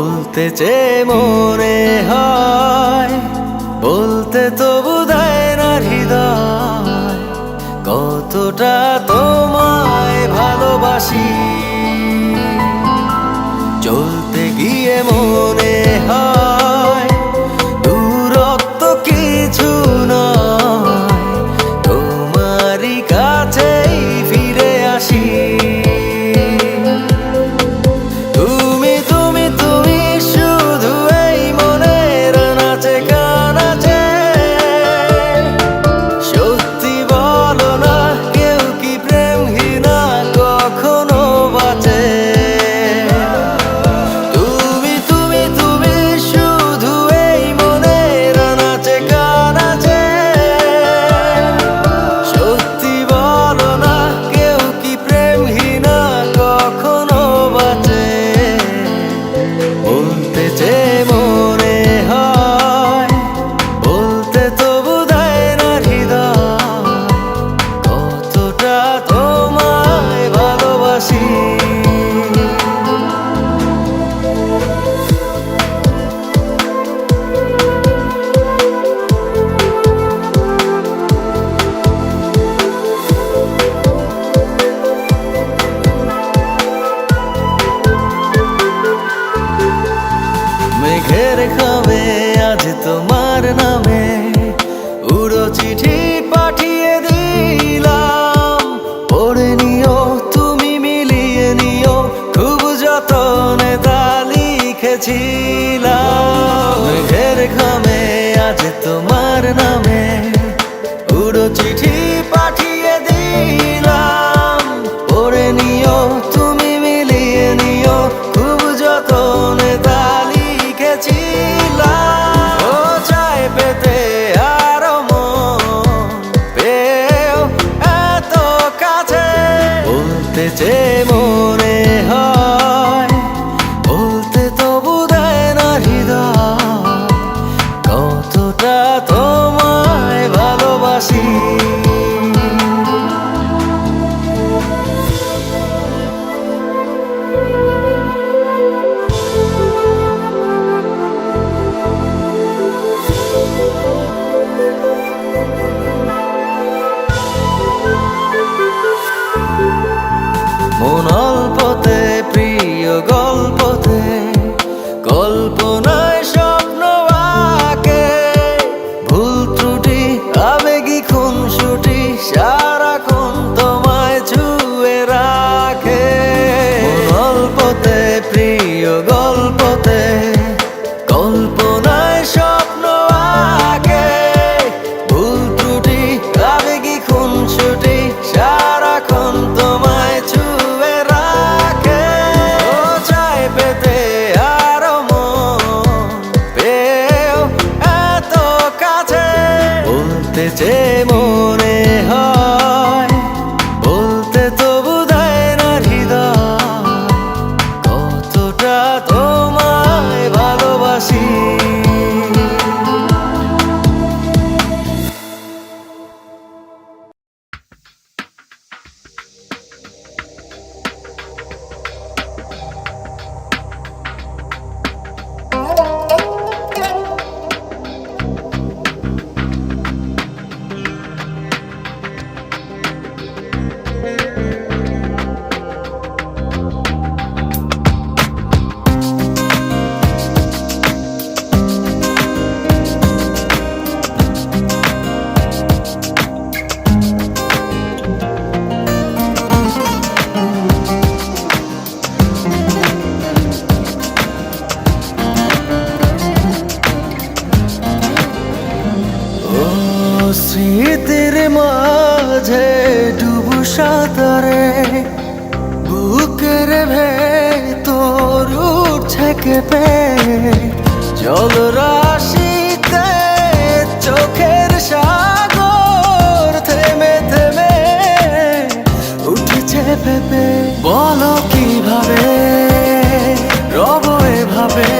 বলতে চেয়ে মনে হয়, বলতে তবু দেয় না হৃদয়, কতটা তোমায় ভালোবাসি। চলতে গিয়ে মনে হয় দূরত্ব কিছু নয়, তোমারই কাছেই ফিরে আসি। মেঘের খামে আজ তোমার নামে উড়ো চিঠি পাঠিয়ে দিলাম, পড়ে নিও তুমি মিলিয়ে নিও, খুব যতনে তা লিখেছিলাম। মেঘের খামে আজ তোমার নামে উড়ো চিঠি পাঠিয়ে দিলাম, পড়ে নিও তুমি মিলিয়ে নিও, খুব যতনে তা লিখেছিলাম। ও চাই পেতে আরো মন পেও এত কাছে, বলতে চেয়ে মনে হয়, বলতে তবু দেয় না হৃদয়, কতটা তোমায় ভালোবাসি। মন অল্পতে প্রিয় গল্পতে, কল্পনায় স্বপ্ন আঁকে, ভুল ত্রুটি আবেগী খুনসুটি সারাক্ষণ তোমায় ছুঁয়ে রাখে। মন অল্পতে প্রিয় গল্পতে, কল্পনায় স্বপ্ন আঁকে, ভুল ত্রুটি আবেগী খুনসুটি সারাক্ষণ তোমায় ছুঁয়ে রাখে। ও চাই পেতে আরো মন পেও এত কাছে, বলতে চেয়ে মনে হয়, বলতে তবু দেয় না হৃদয়, কতটা তোমায় ভালোবাসি। স্মৃতির মাঝে ডুবু সাঁতারে, বুকের ভেতর উঠছে কেঁপে, জলরাশিতে চোখের সাগর থেমে থেমে উঠেছে ভেবে। বলো কিভাবে রব এভাবে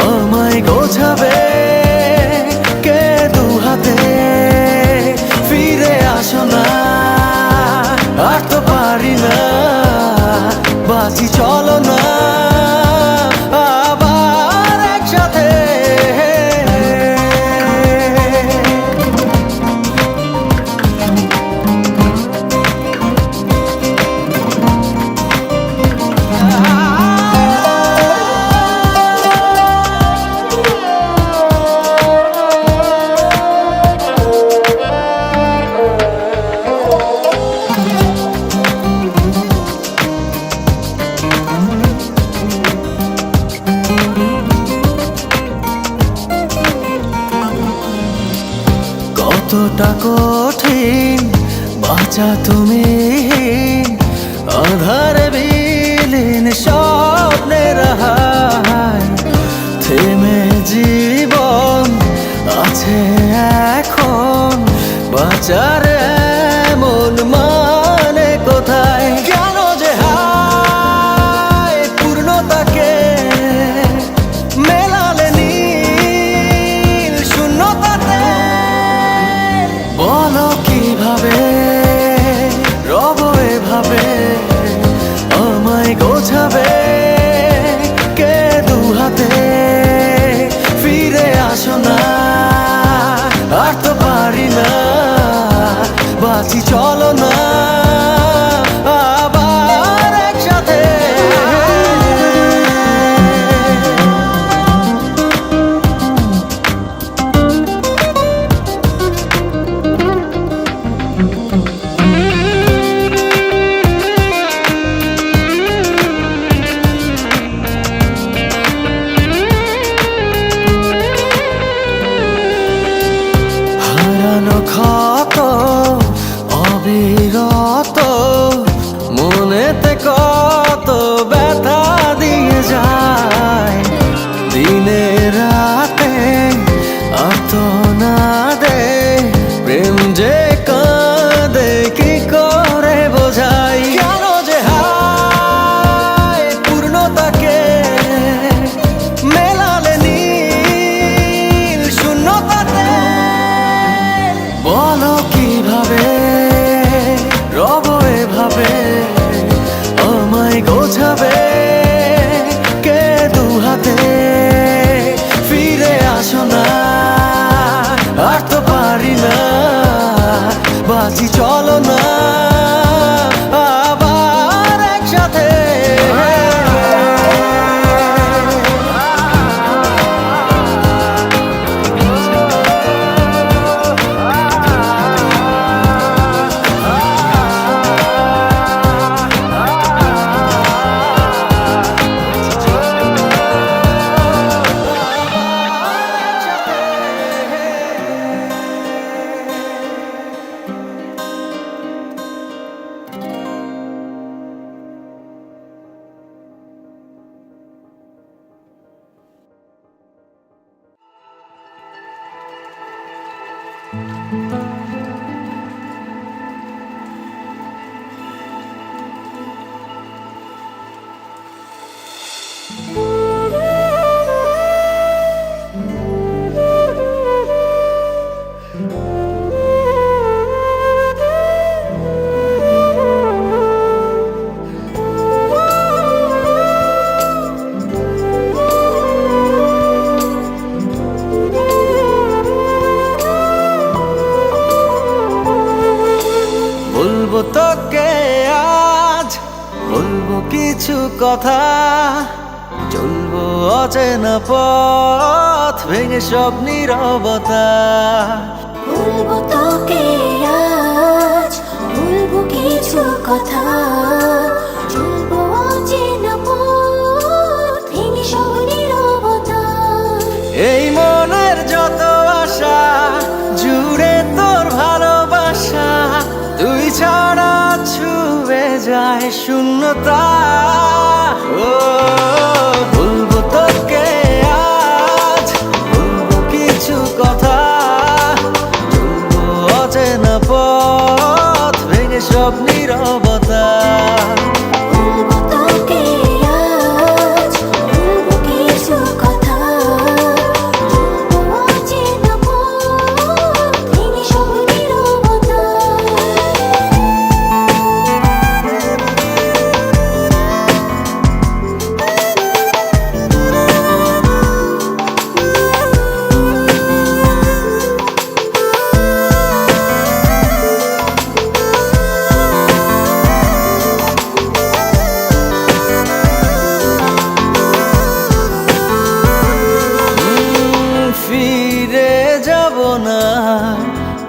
আমায় গোছাবে, কে দু হাতে ফিরে আসো না, আর তো পারি না, বাঁচি চলো না। বড়টা কঠিন বাঁচা তুমি, আধারে বিলীন স্বপ্নের হায়। থেমে জীবন আছে এখন, বাঁচার এমন মানে কোথায়? কেন যে হায় পূর্ণতাকে মেলালে নীল শূন্যতাতে? বলো কিভাবে রব এভাবে আমায় গোছাবে কে দুহাতে? ফিরে আসো না, আর তো পারি না, বাঁচি চলো না আবার একসাথে। হারানো ক্ষত অবিরত মনেতে কত ব্যথা দিয়ে যায়, দিনে রাতে আর্তনাদে প্রেম যে কাঁদে কি করে বোঝাই? কেন যে হায় পূর্ণতাকে মেলালে নীল শূন্যতাতে? বলো কিভাবে রব এভাবে আমায় গোছাবে কে দুহাতে? ফিরে আসো না, আর তো পারি না, বাঁচি চলো না আবার একসাথে। বলবো তোকে আজ, বলবো কিছু কথা, চলবো অচেনা পথ ভেঙে সব নীরবতা। বলবো তোকে আজ, বলবো কিছু কথা, চলবো অচেনা পথ ভেঙে সব নীরবতা। এই মনের যত আশা জুড়ে তোর ভালোবাসা, তুই ছাড়া ছুঁয়ে যায় শূন্যতা। ও বলবো তোকে আজ, বলবো কিছু কথা, চলবো অচেনা পথ ভেঙে সব নীরবতা। বলবো তোকে আজ, বলবো কিছু কথা, চলবো অচেনা পথ ভেঙে সব নীরবতা।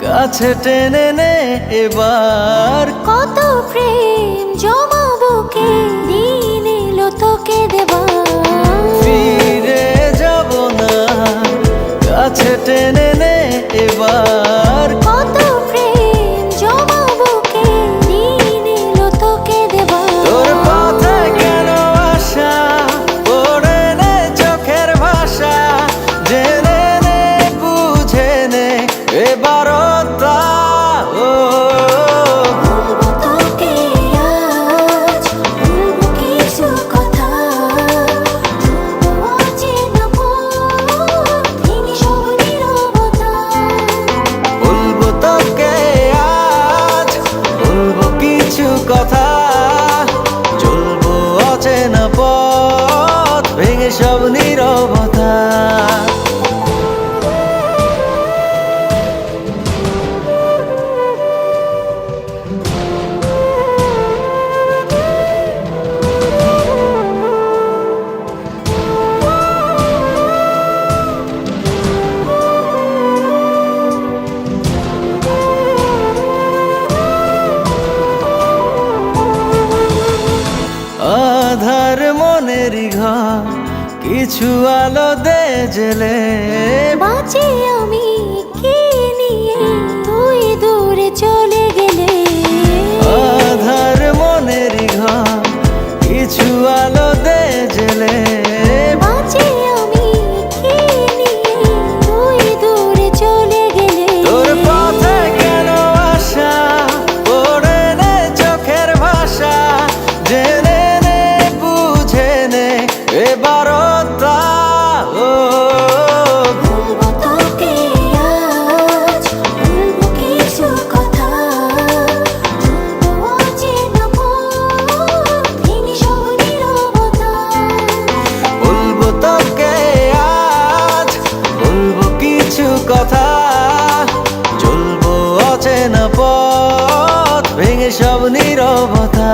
কাছে টেনে নে এবার, কত প্রেম জমাবো কে দিন এলো তোকে দেবার। ফিরে যাব না, কাছে টেনে নে এবার, কত সব নীরবতা। আধার মনেরই ঘর কিছু আলো দে জেলে, বাঁচি আমি কি নিয়ে তুই দূরে চলে গেলে। আধার মনেরই ঘর কিছু আলো দে জেলে, বাঁচি আমি কি নিয়ে তুই দূরে চলে গেলে। তোর পথে কেন আসা পড়ে নে চোখের ভাষা, জেনে নে বুঝে নে এবারটা। ও বলবো তোকে আজ, বলবো কিছু কথা, বলবো অচেনা পথ, ভেঙে সব নীরবতা। বলবো তোকে আজ, বলবো কিছু কথা, চলবো অচেনা পথ, ভেঙে সব নীরবতা।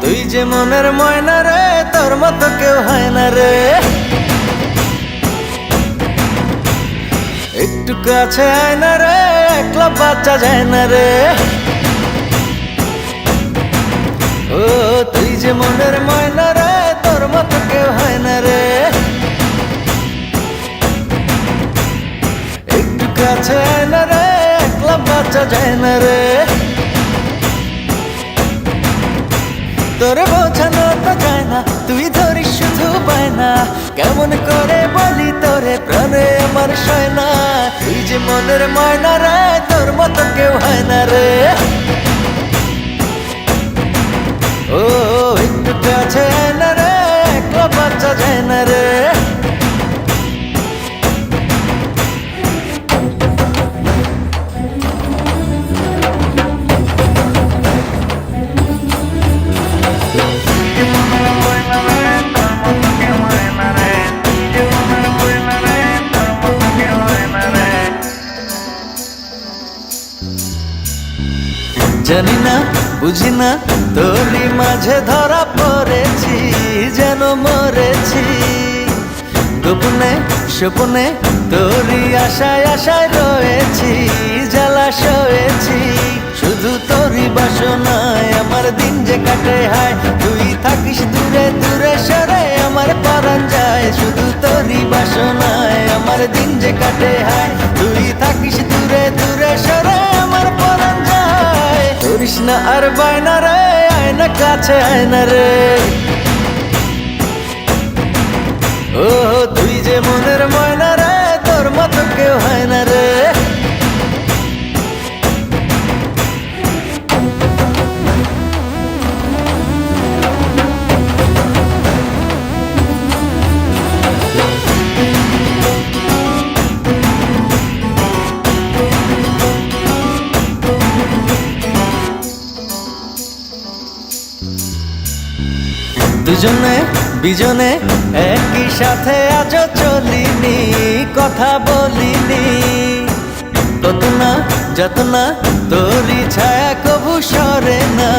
তুই যে মনের ময়না রে, তোর মতো কেউ হয় না রে। একটু কাছে আয় না রে, একলা বাচ্চা যায় না রে। ও তুই যে মনের ময়না রে, তোর মতো কেউ হয় না রে। একটু কাছে আয় না রে, একলা বাচ্চা যায় না রে। তোরে বোঝানো তো যায় না, তুই ধরিস শুধু পায় না। কেমন করে বলি তোরে প্রাণে আমার সয় না। তুই যে মনের ময়না রে, তোর মতো কেউ হয় না রে। ও একটু কাছে আয় না রে, একলা বাচ্চা যায় না রে। জানি না বুঝি না তোরই মাঝে ধরা পড়েছি, যেন মরেছি। গোপনে স্বপনে তোরই আশায় আশায় রয়েছি, জ্বালা সয়েছি। শুধু তোরই বাসনায় আমার দিন যে কাটে হায়, তুই থাকিস দূরে দূরে সরে আমার পরাণ যায়। শুধু তোরই বাসনায় আমার দিন যে কাটে হায়, তুই থাকিস দূরে দূরে সরে আমার পরাণ যায়। করিস না আর বায়না রে, আয়না কাছে আয়না রে। ও তুই যে মনের ময়না রে, তোর মতো কেউ হয় না রে। দুজনে বিজনে একই সাথে আজও চলিনি, কথা বলিনি। কত না যত না তোরই ছায়া কবু সরে না,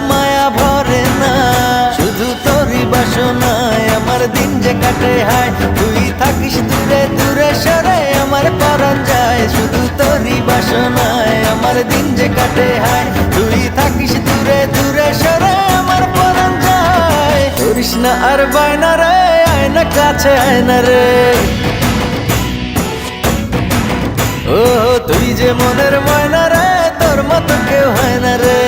মায়া ভরে না। শুধু তোরই বাসনায় আমার দিন যে কাটে হায়, তুই থাকিস দূরে দূরে সরে আমার পরাণ যায়। শুধু তোরই বাসনায় আমার দিন যে কাটে হায়, তুই থাকিস দূরে দূরে সরে আমার পরাণ যায়। করিস না আর বায়না রে, আয়না কাছে আয়না রে। ও তুই যে মনের ময়না রে, তোর মতো কেউ হয় না রে।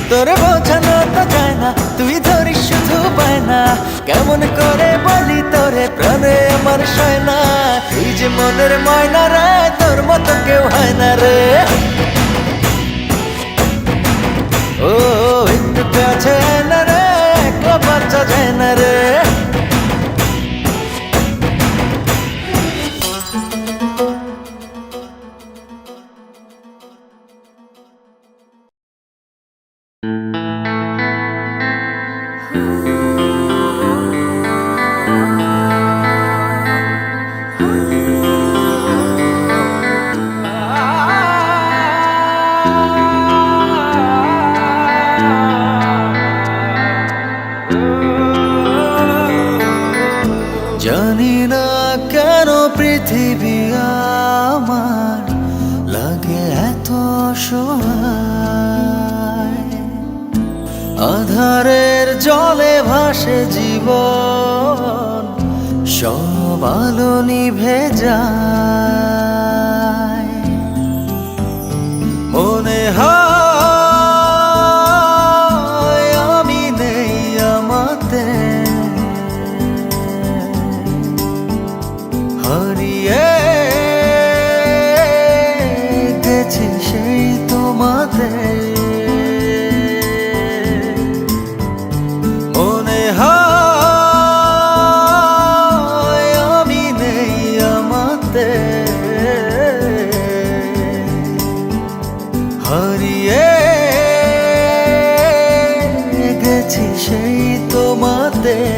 তোরে বোঝানো তো যায় না, তুই ধরিস শুধু পায় না। কেমন করে বলি তোরে, প্রাণে আমার সয় না। তুই যে মনের ময়না রে, তোর মতো কেউ হয় না রে। ও একটু কাছে আয় না রে, একলা বাচ্চা যায় না রে। জানি না কেন পৃথিবী আমার লাগে এত অসহায়। আধারের জলে ভাসে জীবন, সব আলো নিভে যায়। মনে হয় আমি নেই আমাতে, হারিয়ে গেছি সেই তোমাদের। মনে হয় আমি নেই আমাতে, হারিয়ে গেছি সেই তোমাদের।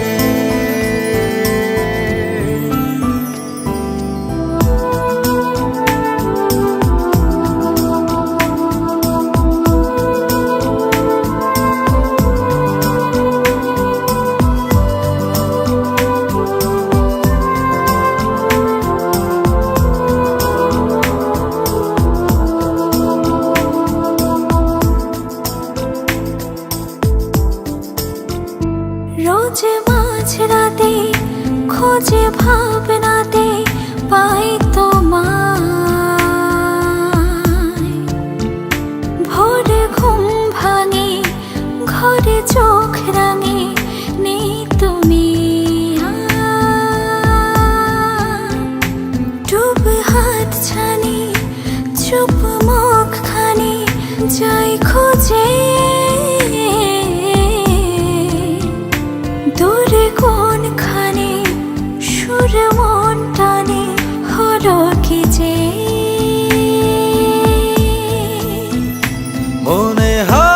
রোজ মাঝরাতে খোঁজে ভাবনাতে পাই তোমায়। ভোরে ঘুম ভাঙে, ঘরে চোখ রাঙে, নেই তুমি আর। ডুব হাত ছানি, চুপ মুখ খানি, যাই খোঁজে দূরে কোনখানে। সুর মন টানে, হলো কি যে মনে হয়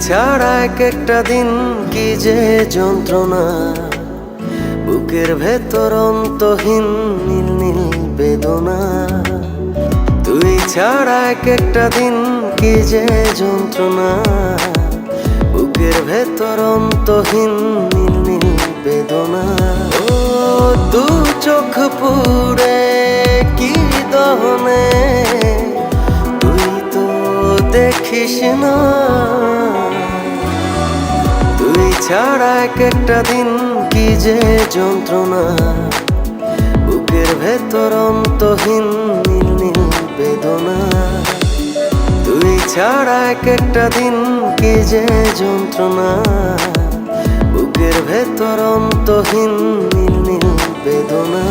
ছাড়া এক একটা দিন কি যে যন্ত্রণা, বুকের ভেতর অন্তহীন নীল নীল বেদনা। তুই ছাড়া এক একটা দিন কি যে যন্ত্রণা, বুকের ভেতর অন্তহীন নীল নীল বেদনা। ও দু চোখ পুড়ে কি দহনে, তুই তো দেখিস না। তুই ছাড়া এক একটা দিন কি যে যন্ত্রণা, বুকের ভেতর অন্তহীন নীল নীল বেদনা। তুই ছাড়া এক একটা দিন কি যে যন্ত্রণা, বুকের ভেতর অন্তহীন নীল নীল বেদনা।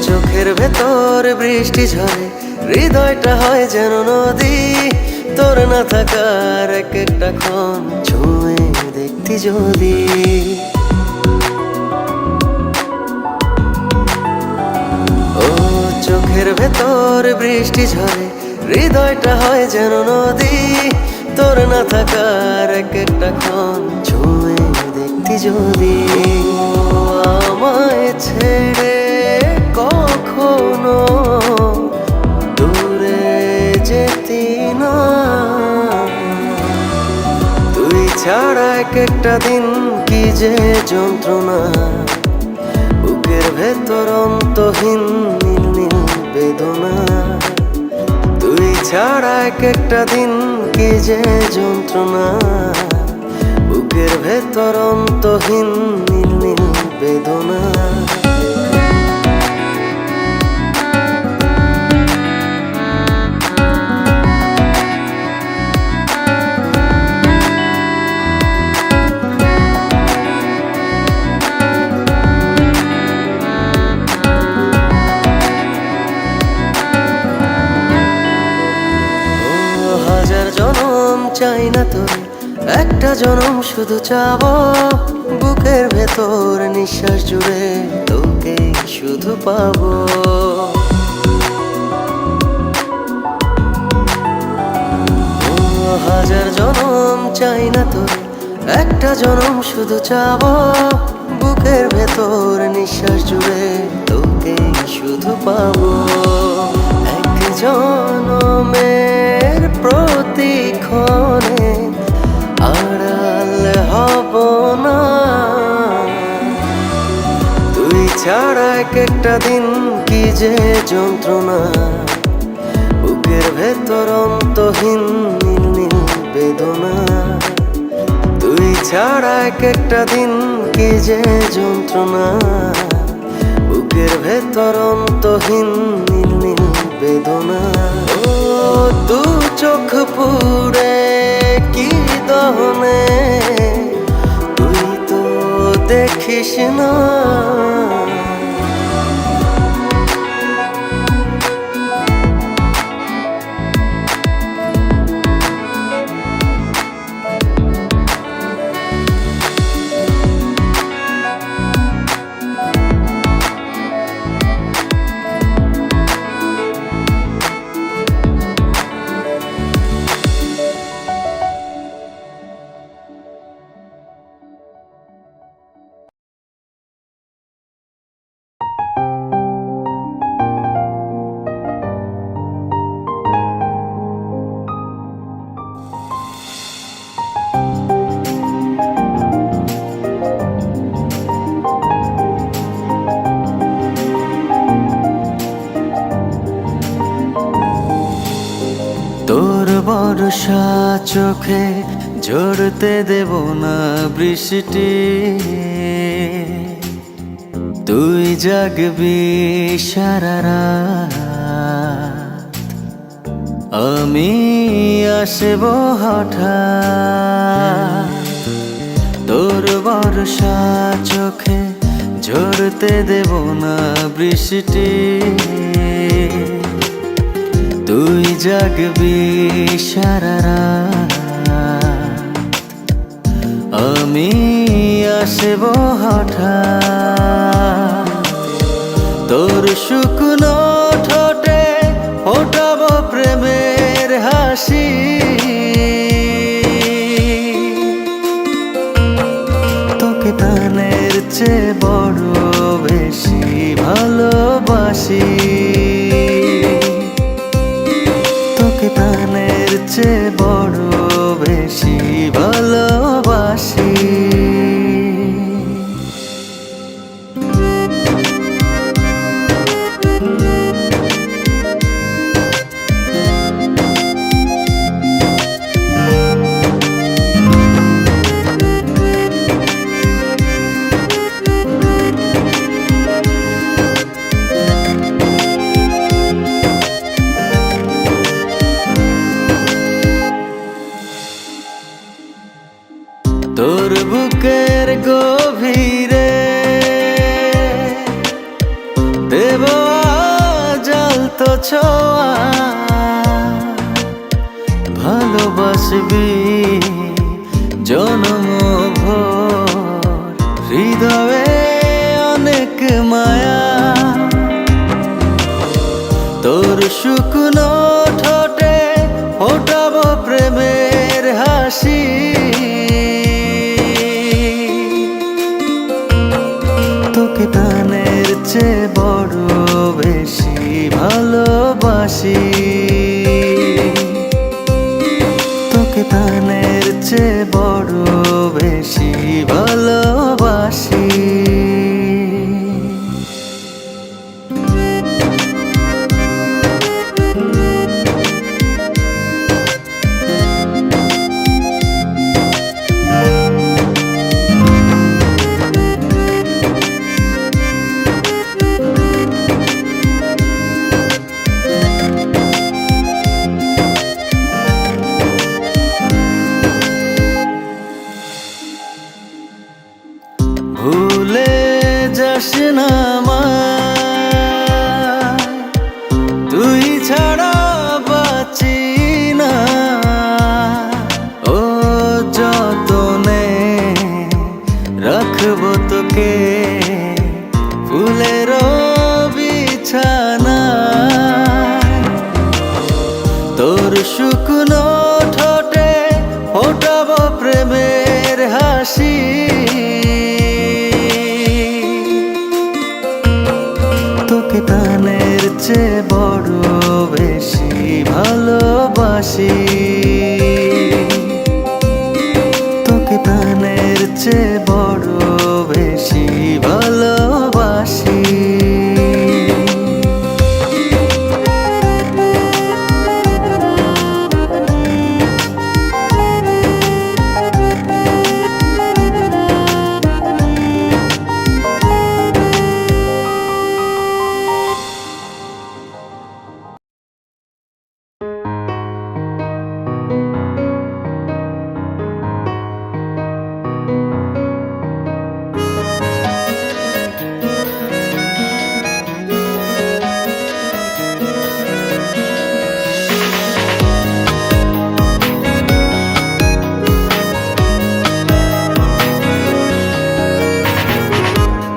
চোখের ভেতর বৃষ্টি ঝরে, হৃদয়টা হয় যেন নদী। তোর না থাকার এক একটা ক্ষণ ছুঁয়ে দেখতি যদি। ও চোখের ভেতর বৃষ্টি ঝরে, হৃদয়টা হয় যেন নদী। তোর না থাকার এক একটা ক্ষণ ছুঁয়ে দেখতি যদি। আমায় ছেড়ে কখনো দূরে যেতি না। তুই ছাড়া এক একটা দিন কি যে যন্ত্রণা, বুকের ভেতর অন্তহীন নীল নীল বেদনা। তুই ছাড়া এক একটা দিন কি যে যন্ত্রণা, বুকের ভেতর অন্তহীন নীল নীল বেদনা। হাজার জনম চাই না তোরে, একটা জনম শুধু চাবো। বুকের ভেতর নিঃশ্বাস জুড়ে তোকে শুধু পাবো। হাজার জনম চাই না তোরে, একটা জনম শুধু চাবো। বুকের ভেতর নিঃশ্বাস জুড়ে তোকে শুধু পাবো। এক জনমের প্রতিক্ষণে আড়াল হব না। তুই ছাড়া এক একটা দিন কি যে যন্ত্রণা, বুকের ভেতর অন্তহীন নীল নীল বেদনা। তুই ছাড়া এক একটা দিন কি যে যন্ত্রণা, বুকের ভেতর অন্তহীন নীল নীল বেদনা। ও দু চোখ পুড়ে কি দহনে, তুই তো দেখিস না। তোর বর্ষা চোখে ঝরতে দেব না বৃষ্টি। তুই জাগবি সারা রাত, আমি আসব হঠাৎ। তোর বর্ষা চোখে ঝরতে দেব না বৃষ্টি। তুই জাগবি সারা রাত, আমি আসব হঠাৎ। তোর শুকনো ঠোঁটে ফোটাবো প্রেমের হাসি, তোকে প্রাণের চেয়ে বড় বেশি ভালোবাসি, তোকে প্রাণের চেয়ে বড় বেশি ভালোবাসি। তোর বুকের গভীরে দেব জ্বলতো ছোঁয়া, ভালোবাসবি জনম ভোর, হৃদয়ে অনেক মায়া। তোর শুকনো ঠোঁটে ফোটাবো প্রেমের হাসি, তোকে প্রাণের চেয়ে বড় বেশি ভালোবাসি, তোকে প্রাণের চেয়ে বড় বেশি ভালোবাসি। ভুলে যাস না আমায়, তুই ছাড়া বাঁচি না। ও যতনে রাখবো তোকে ফুলের বিছানা, তোর শুকনো ঠোঁটে ফোটাবো প্রেমের হাসি, তোকে প্রাণের চেয়ে বড় বেশি ভালোবাসি, তোকে প্রাণের চেয়ে বড় বেশি ভালোবাসি।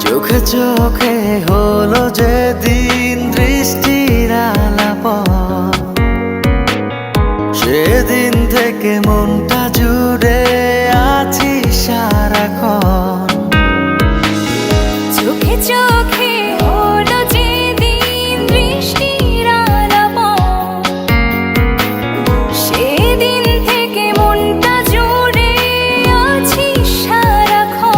চোখে চোখে হলো যেদিন দৃষ্টির আলাপন, সেদিন থেকে মনটা জুড়ে আছি সারাক্ষণ। চোখে চোখে হলো যেদিন দৃষ্টির আলাপন, সেদিন থেকে মনটা জুড়ে আছি সারাক্ষণ।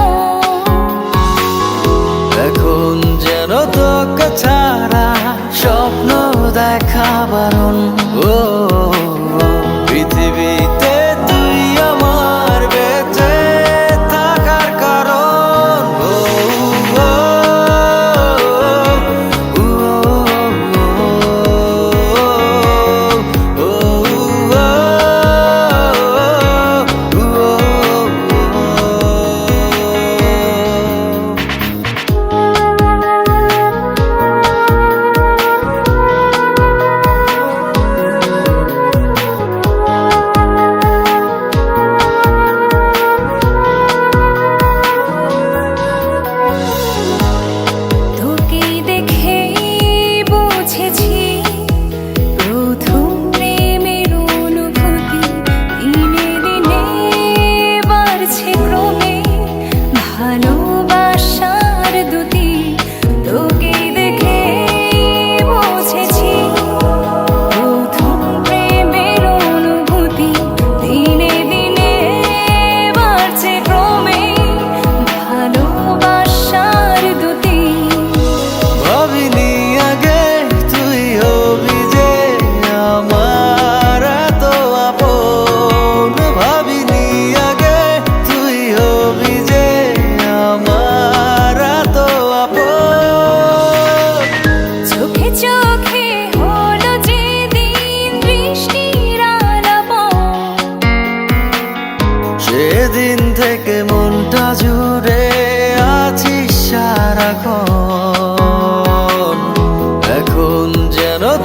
এখন যেন তোকে ছাড়া স্বপ্ন দেখা বারণ, ও পৃথিবীতে তুই আমার বেঁচে থাকার কারণ।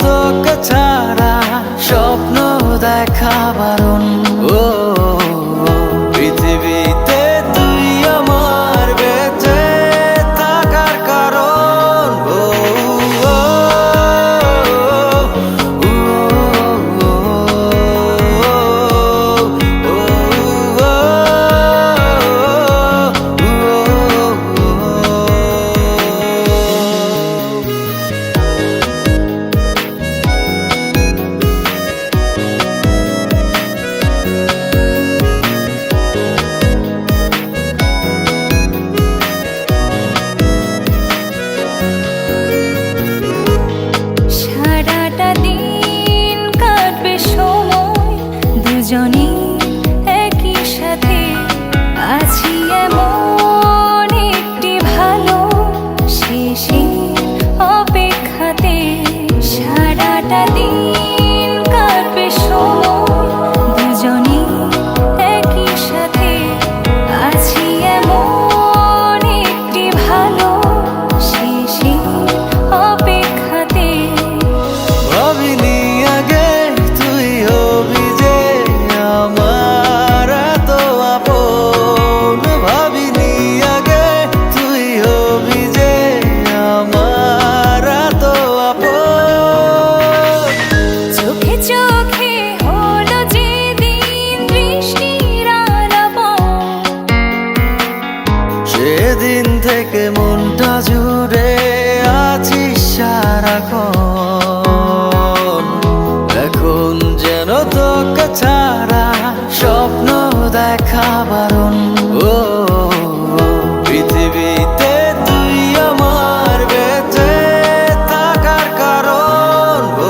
তোকে ছাড়া স্বপ্ন দেখা বারণ। ও পৃথিবীতে তুই আমার বেঁচে থাকার কারণ। ও সারাটা দিন কাটবে সময় দুজনে একই সাথে, আছি এমন একটি ভালো শেষের অপেক্ষাতে। সারাটা দিন কাটবে সময় দুজনে একই সাথে, আছি এমন একটি ভালো শেষের অপেক্ষাতে। ভাবিনি আগে তুই হবি যে আমার এত আপন। ভাবিনি আগে তুই হবি যে আমার এত আপন। চোখে চোখে হলো যেদিন দৃষ্টির আলাপন, সেদিন থেকে মনটা জুড়ে আছিস সারাক্ষণ। এখন যেন তোকে ছাড়া স্বপ্ন দেখা বারণ। ও পৃথিবীতে তুই আমার বেঁচে থাকার কারণ। ও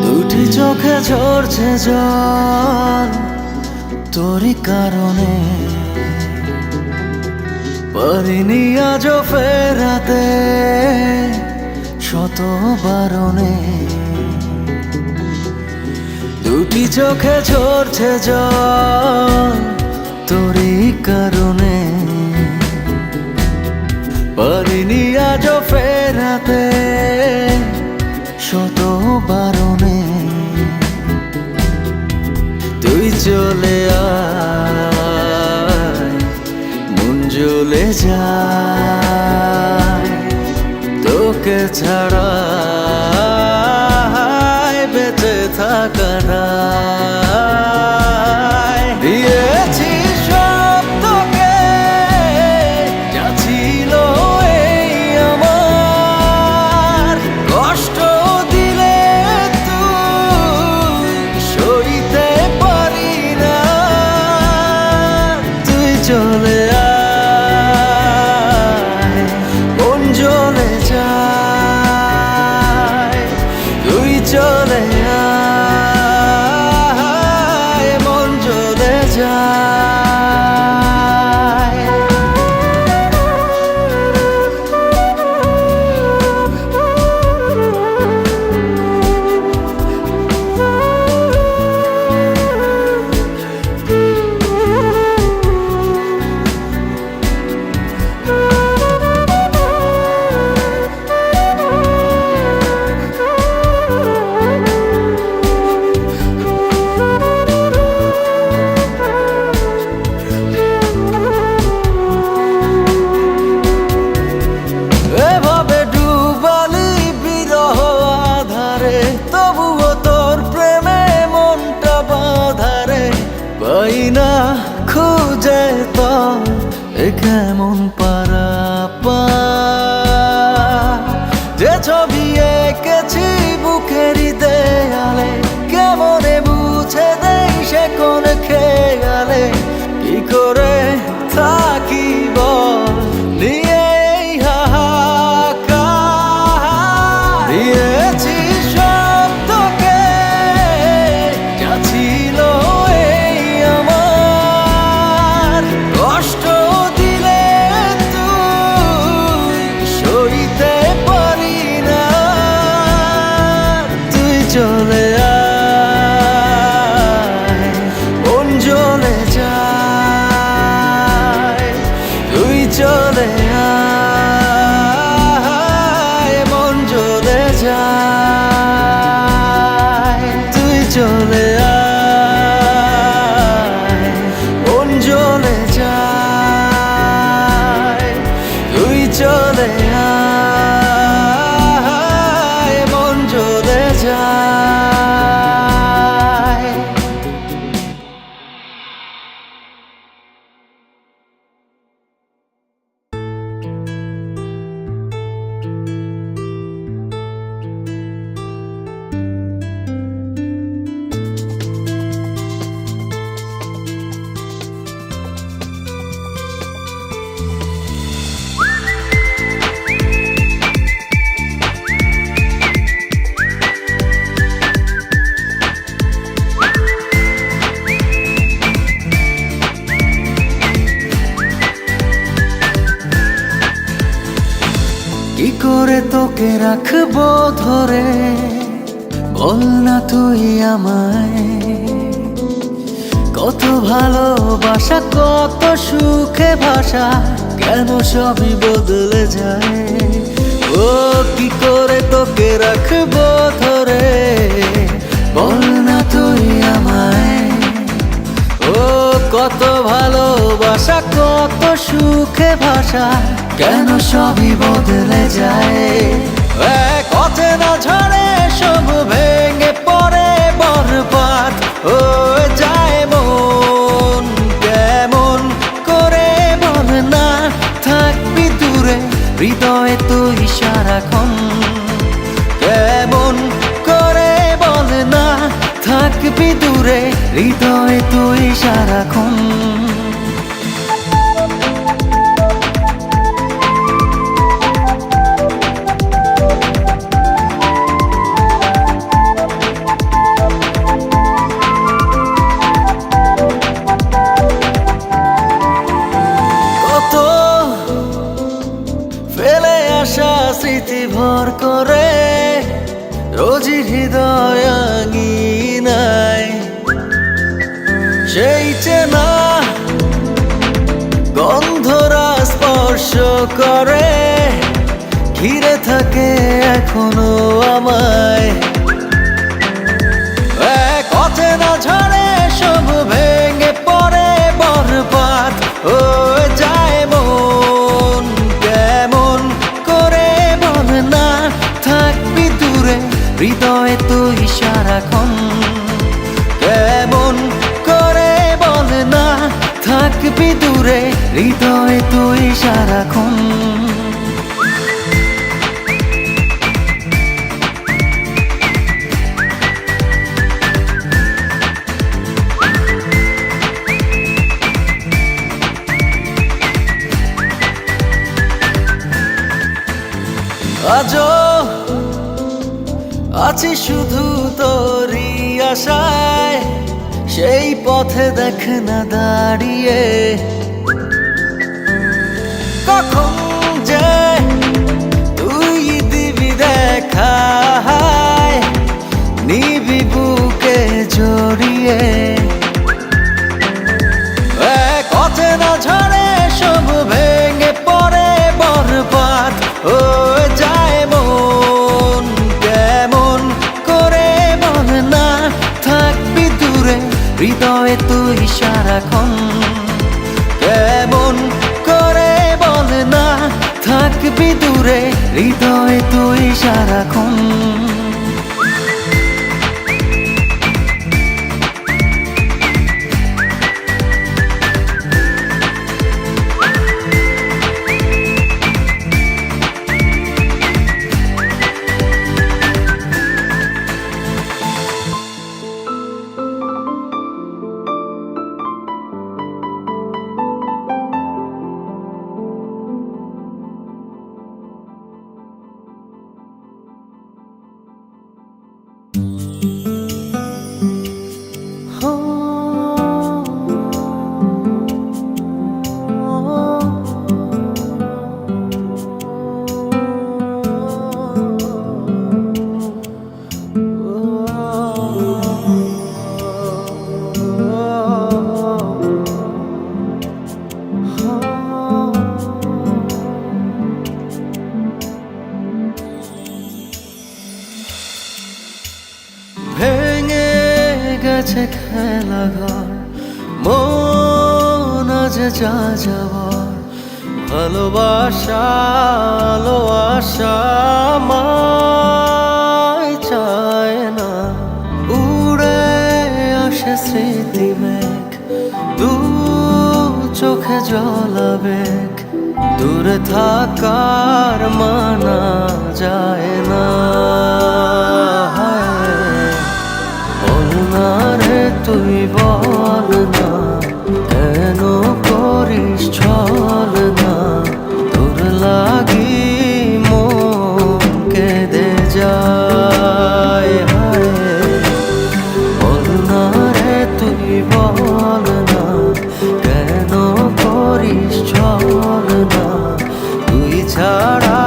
দুটি চোখে ঝরছে জল তোরই কারণে, পারিনি আজও ফেরাতে শত বারণে। দুটি চোখে ঝরছে জল তোরই কারণে, পারিনি আজও ফেরাতে শত বারণে। তুই চলে আয় মন জ্বলে যায়, তোকে ছাড়া বেঁচে থাকা দায়। দিয়েছি সব তোকে যা ছিল এই আমার, কষ্ট দিলে তুই সইতে পারি না। তুই চলে আয় মন জ্বলে যায়, তুই চলে আয় মন জ্বলে যায়। এভাবে ডুবালি বিরহ আধারে, তবুও তোর প্রেমে মনটা বাঁধারে। পাই না খুঁজে তো এ কেমন পারাপা, যে ছবি এঁকেছি বুকেরই দেয়ালে, কেমনে বুঝে দেই সে কোন খেয়ালে। কি করে থাকি বল নিয়ে এই হাহাকার, কি করে তোকে রাখবো ধরে, বল না তুই আমায়। কত ভালোবাসা কত সুখে ভাষা, কেন সবই বদলে যায়। ও কি করে তোকে রাখবো ধরে, বল না তুই আমায়। ও কত ভালোবাসা কত সুখে ভাষা, কেন সবই বদলে যায়। এক অচেনা ঝড়ে সব ভেঙে পড়ে বরবাদ হয়ে যায় মন। কেমন করে বল না থাকবি দূরে, হৃদয়ে তুই সারাক্ষণ। কেমন করে বল না থাকবি দূরে, হৃদয়ে তুই সারাক্ষণ। কত ফেলে আসা স্মৃতি ভর করে রোজই হৃদয় আঙিনায়, সেই চেনা গন্ধরা স্পর্শ করে ঘিরে থাকে এখনো আমায়। এক অচেনা ঝড়ে সব ভেঙে পড়ে বরবাদ হয়ে যায় মন। কেমন করে বল না থাকবি দূরে, হৃদয়ে তুই সারাক্ষণ। কেমন করে বল না থাকবি দূরে, হৃদয়ে তুই সারাক্ষণ। আজও আছি শুধু তোরই আশায়, সেই পথে দেখ না দাঁড়িয়ে। কখন যে তুই দিবি দেখা, নিবি বুকে জড়িয়ে। এক অচেনা ঝড়ে সব ভেঙে পড়ে বরবাদ হয়ে যায় মন। কেমন করে বল না থাকবি দূরে, হৃদয়ে তুই সারাক্ষণ। কেমন করে বল না থাকবি দূরে, হৃদয়ে তুই সারাক্ষণ। ভেঙে গেছে খেলা ঘর, মন আজ যা যাবার। ভালোবাসা আলো আশা মায় চায় না, উড়ে আসে স্মৃতি মেঘ, দু চোখে জল আবেগ। দূরে থাকার মানা যায় না। বল না রে তুই বল না, কেন করিস ছল না। তোর লাগি মন কেঁদে যায়। বল না রে তুই বল না, কেন করিস ছল না। তুই ছাড়া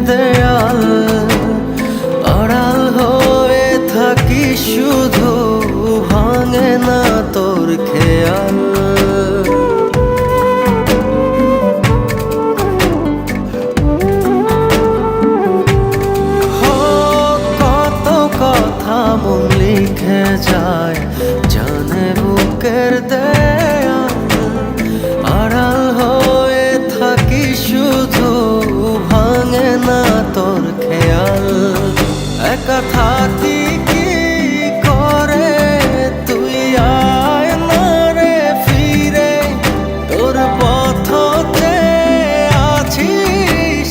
দেয়াল, আড়াল হয়ে থাকি শুধু, ভাঙে না তোর খেয়াল। কত কথা মন লিখে যায়, জানে বুকের দেয়াল, আড়াল হয়ে থাকি শুধু, ভাঙে না তোর খেয়াল। একা থাকি কি করে তুই আয় না রে ফিরে, তোর পথতে আছি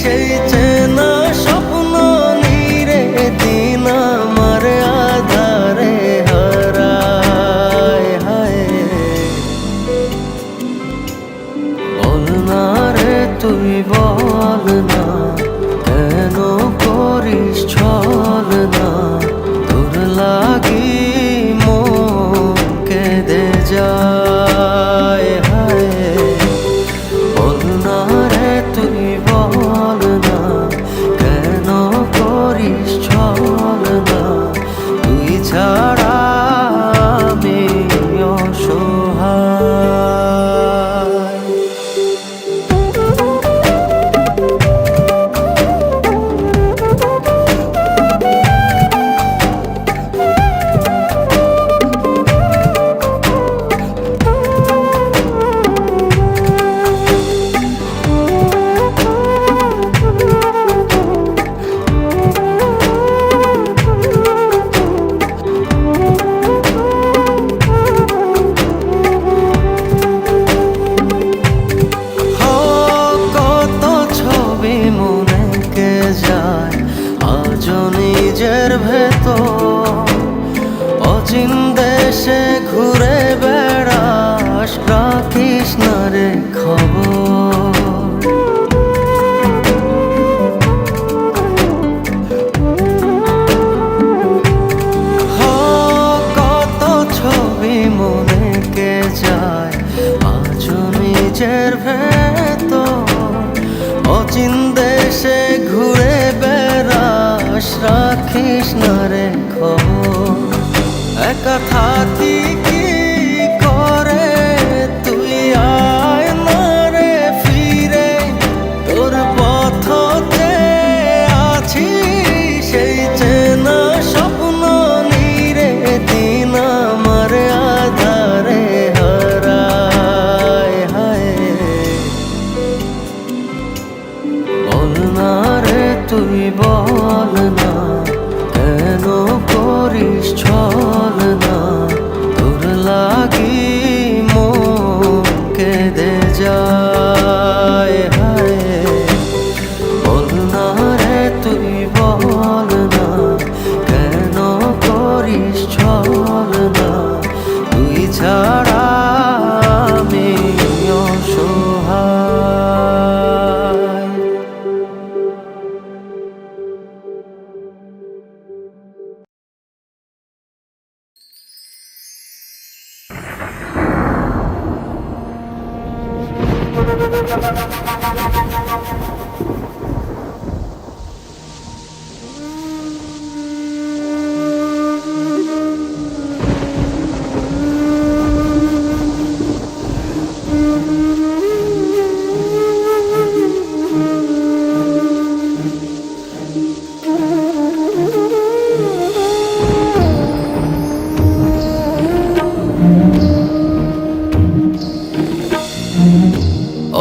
সেই চেনা স্বপ্ন নীরে, দিন আমার আধারে হারায় হায়। বল না রে তুই বল না, কেন করিস ছল না, তোর লাগি মন কেঁদে যায় হায়। বল না রে তুই বল না, কেন করিস ছল না, তুই ছাড়া আমি অসহায়। নিজের ভেতর অচিন দেশে ঘুরে বেড়াস, রাখিস না রে খবর। কত ছবি মনে কে যায়, আজ নিজের ভেতর অচিন দেশে ঘুরে বেড়াস, রাখিস না রে খবর। একা থাকি কি করে তুই আয় না রে ফিরে, তোর পথতে আছি সেই চেনা স্বপ্ন নীরে, দিন আমার আধারে হারায় হায়। বল না রে তুই বল না, কেন করিস ছল না, তোর লাগি মন কেঁদে যায় হায়। বল না রে তুই বল না, কেন করিস ছল না, তুই ছাড়া আমি অসহায়।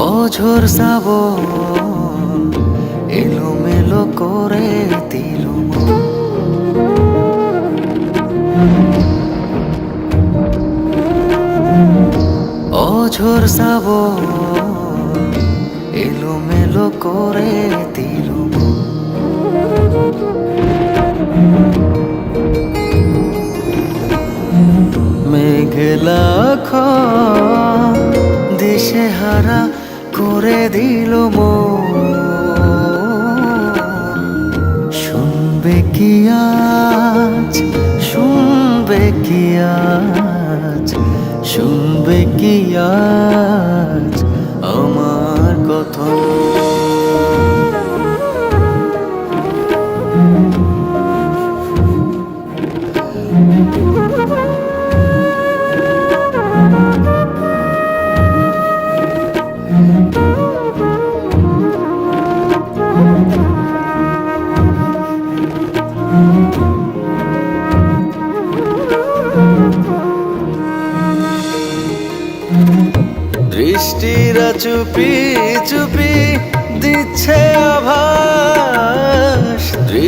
অঝোর শ্রাবণ এলোমেলো করে দিল মন, অঝোর শ্রাবণ এলোমেলো করে দিল মন। মেঘলা দিশে হারা করে দিল মন, শুনবে কি আজ, শুনবে কি আজ, শুনবে কি আজ আমার কথা।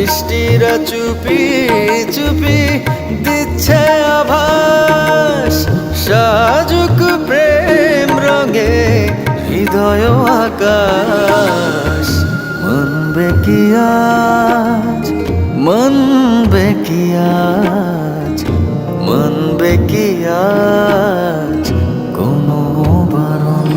বৃষ্টিরা চুপি চুপি দিচ্ছে আভাস, সাজুক প্রেম রঙে হৃদয় আকাশ। মানবে কি আজ, মানবে কি আজ, মানবে কি আজ কোনো বারণ?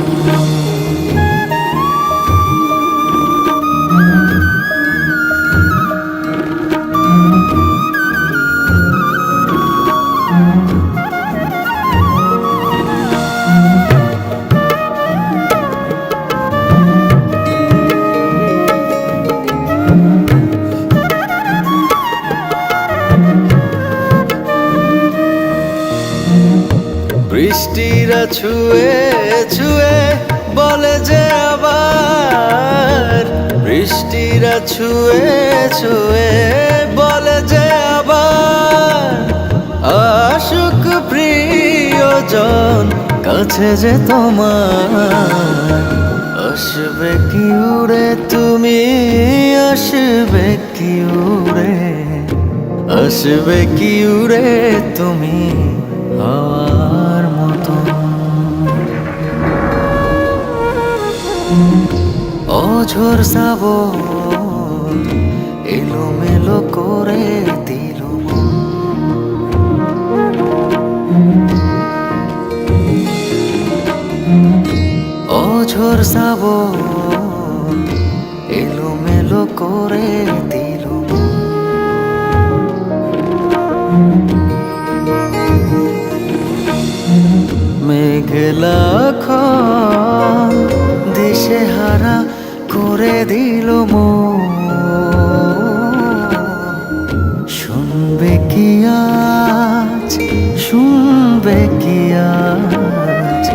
বৃষ্টিরা ছুঁয়ে ছুঁয়ে বলে যে আবার, বৃষ্টিরা ছুঁয়ে ছুঁয়ে বলে যে আবার, আশুক প্রিয়জন কাছে যে তোমার। আসবে কি উড়ে তুমি, আসবে কি উড়ে, আসবে কি উড়ে তুমি হাওয়ার মতো। অঝোর শ্রাবণ এলোমেলো করে দিল মন। অঝোর শ্রাবণ এলোমেলো করে দিল মন। মেঘলা খন দিশে হারা করে দিল মন। শুনবে কি আজ, শুনবে কি আজ,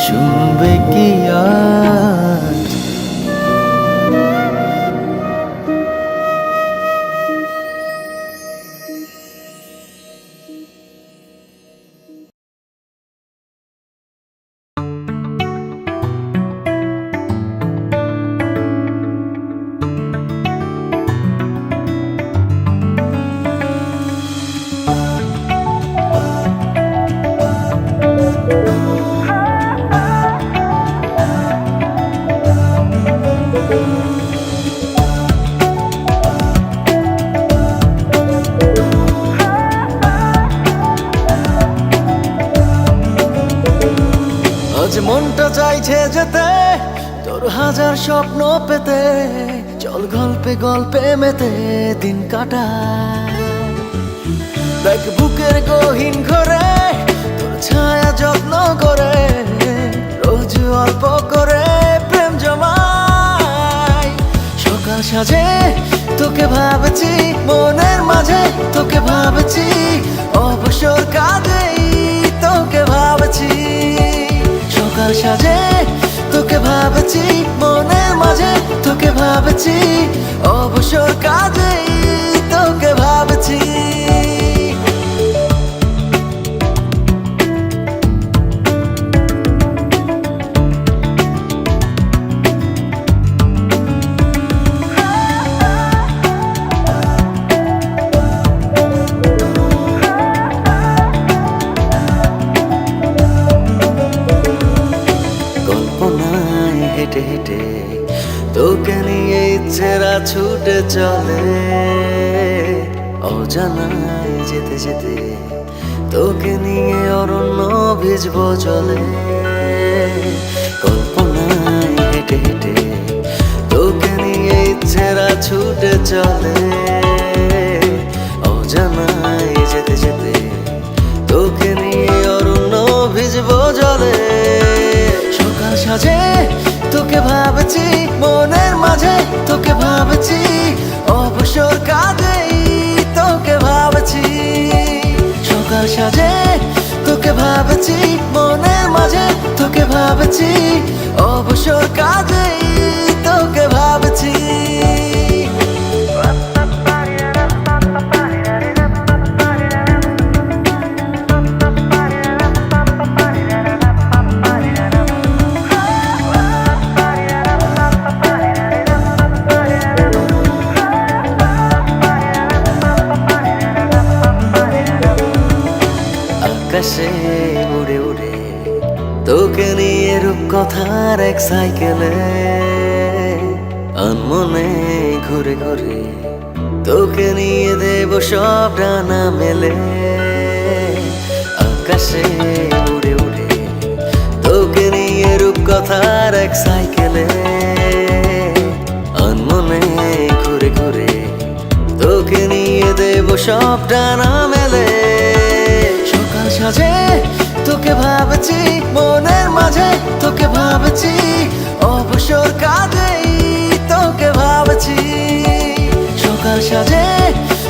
শুনবে কি আজ? আজ মনটা চাইছে যেতে, তোর হাজার স্বপ্ন পেতে, চল গল্পে গল্পে মেতে দিন কাটায়। দেখ বুকের গহীন ঘরে তোর ছায়া যত্ন করে, রোজ অল্প করে প্রেম জমায়। সকাল সাজে তোকে ভাবছি, মনের মাঝে তোকে ভাবছি, অবসর কাজেই তোকে ভাবছি। সকাল সাজে তোকে ভাবছি, মনের মাঝে তোকে ভাবছি, অবসর কাজেই তোকে ভাবছি। কল্পনায় হেঁটে হেঁটে তোকে নিয়ে ইচ্ছেরা ছুটে চলে, অজানায় যেতে যেতে তোকে নিয়ে অরণ্য ভিজবো জলে। কল্পনায় হেঁটে হেঁটে তোকে নিয়ে ইচ্ছেরা ছুটে চলে, অজানায় যেতে যেতে তোকে নিয়ে অরণ্য ভিজবো জলে। সকাল সাজে তোকে ভাবছি, মনের মাঝে তোকে ভাবছি, অবসর কাজেই তোকে ভাবছি। সকাল সাজে তোকে ভাবছি, মনের মাঝে তোকে ভাবছি, অবসর কাজেই তোকে ভাবছি। আকাশে উড়ে উড়ে তোকে নিয়ে রূপকথার এক সাইকেলে আনমনে ঘুরে ঘুরে তোকে নিয়ে দেব সব ডানা মেলে আকাশে উড়ে উড়ে তোকে নিয়ে রূপকথার এক সাইকেলে আনমনে ঘুরে ঘুরে তোকে নিয়ে দেব সব ডানা মেলে সকাল সাজে তোকে ভাবছি মনের মাঝে তোকে ভাবছি অবসর কাজেই তোকে ভাবছি সকাল সাজে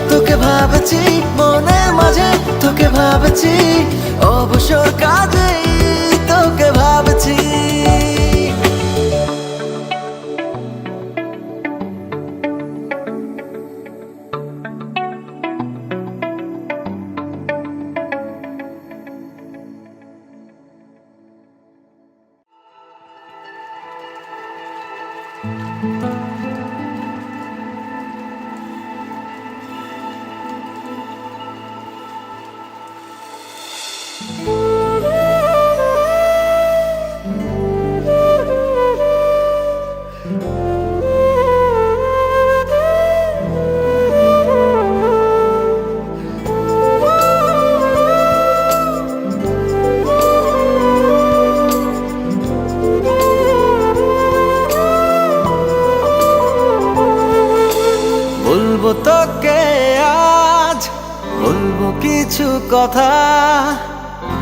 তোকে ভাবছি মনের মাঝে তোকে ভাবছি অবসর কাজেই তোকে ভাবছি বলবো তোকে আজ বলবো কিছু কথা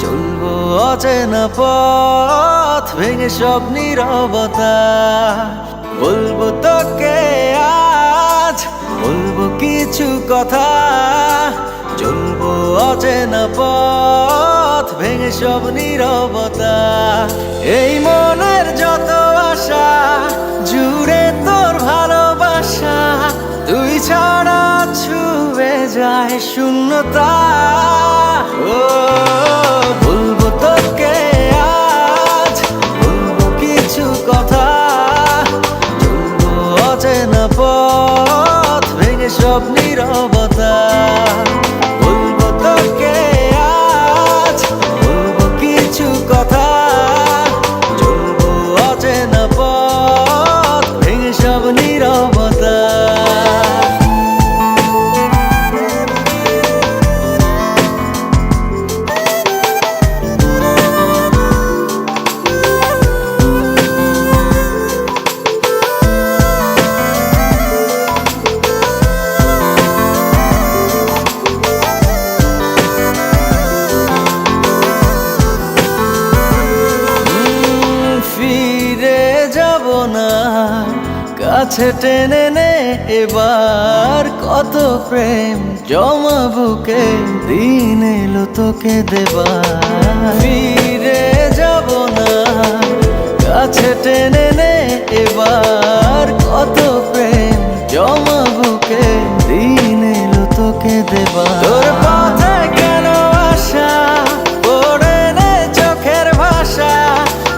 চলবো অচেনা পথ ভেঙে সব নীরবতা বলবো তোকে আজ বলবো কিছু কথা চলবো অচেনা পথ ভেঙে সব নীরবতা এই মনের যত আশা জুড়ে তোর ভালোবাসা তুই ছাড়া ছুঁয়ে যায় শূন্যতা ও বলবো তোকে আজ বলবো কিছু কথা চলবো অচেনা পথ ভেঙে সব নীরবতা বলবো তোকে আজ বলবো কিছু কথা চলবো অচেনা পথ ভেঙে সব নীরবতা কাছে টেনে নে এবার কত প্রেম জমা বুকে দিন এলো তোকে দেবার ফিরে যাব না কাছে টেনে নে এবার কত প্রেম জমা বুকে দিন এলো তোকে দেবার তোর পথে কেন আশা পড়ে নে চোখের ভাষা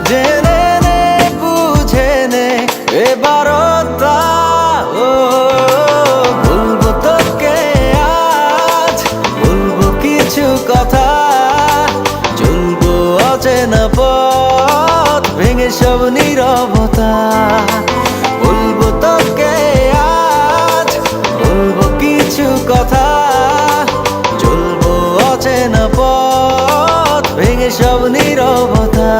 জেনে নে বুঝে নে এবার বলবো তোকে আজ বলবো কিছু কথা চলবো অচেনা পথ ভেঙে সব নীরবতা বলবো তোকে আজ বলবো কিছু কথা চলবো অচেনা পথ ভেঙে সব নীরবতা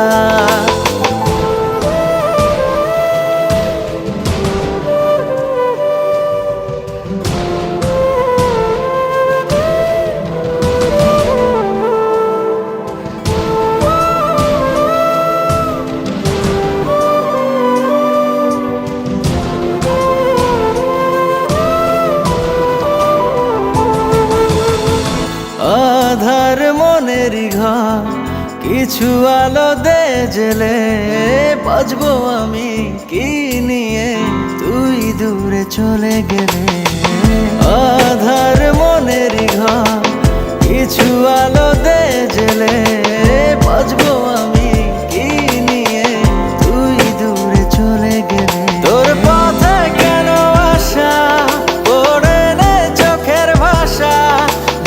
আধার মনেরই ঘর কিছু আলো দে জেলে বাজবো আমি কি নিয়ে তুই দূরে চলে গেলে আধার মনেরই ঘর কিছু আলো দে জেলে বাজবো আমি কি নিয়ে তুই দূরে চলে গেলে তোর পথে কেন আশা পড়ে নে চোখের ভাষা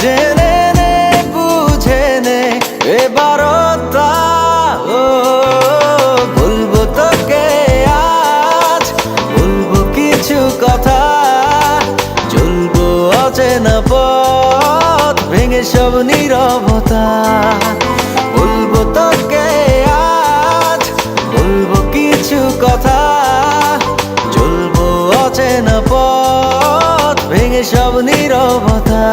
জেনে নে বুঝে নে সব নীরবতা। বলবো তোকে আজ, বলবো কিছু কথা, চলবো অচেনা পথ ভেঙে সব নীরবতা।